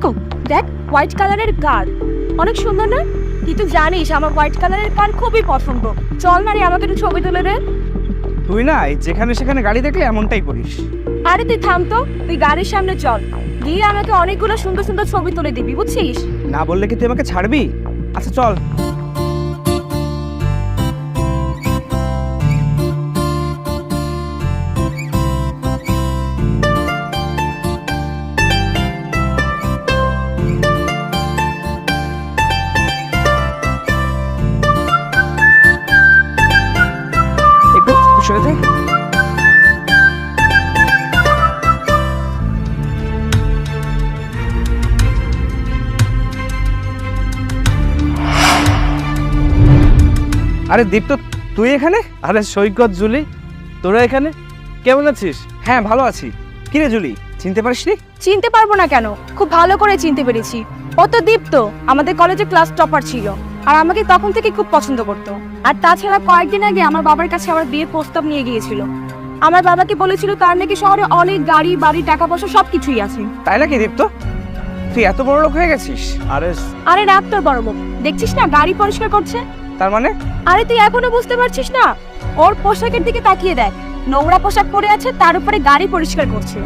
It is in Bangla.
এরকম দেখ, হোয়াইট কালারের কার, অনেক সুন্দর না? তুই তো জানিস আমার হোয়াইট কালারের কার খুবই পছন্দ। চল না রে, আমাকে একটু ছবি তুলে দে। তুই না যেখানে সেখানে গাড়ি দেখলে এমনটাই করিস। আরে তুই থাম তো, তুই গাড়ির সামনে চল, গিয়ে আমাকে অনেকগুলো সুন্দর সুন্দর ছবি তুলে দিবি, বুঝছিস? না বললে কি তুই আমাকে ছাড়বি? আচ্ছা চল। একটু সরে যা। আরে দীপ্ত, তুই এখানে? আরে সৈকত, জুলি, তোরা এখানে কেমন আছিস? হ্যাঁ ভালো আছি। কিরে জুলি, চিনতে পারিসনি? চিনতে পারবো না কেন, খুব ভালো করে চিনতে পেরেছি। ও তো দীপ্ত, আমাদের কলেজে ক্লাস টপার ছিল, আর আমাকে তখন থেকে খুব পছন্দ করতো। আর তাছাড়া কয়েকদিন আগে আমার বাবার কাছে আমার বিয়ের প্রস্তাব নিয়ে গিয়েছিল। আমার বাবাকে বলেছিল তার নাকি শহরে অনেক গাড়ি বাড়ি টাকা পয়সা সবকিছুই আছে। তাই নাকি দীপ্ত? তুই এত বড় লোক হয়ে গেছিস? আরে রাত তোর বড় মুখ, দেখছিস না গাড়ি পরিষ্কার করছে? তার মানে? আরে তুই এখনো বুঝতে পারছিস না? ওর পোশাকের দিকে তাকিয়ে দেখ, নোংরা পোশাক পরে আছে, তার উপরে গাড়ি পরিষ্কার করছে।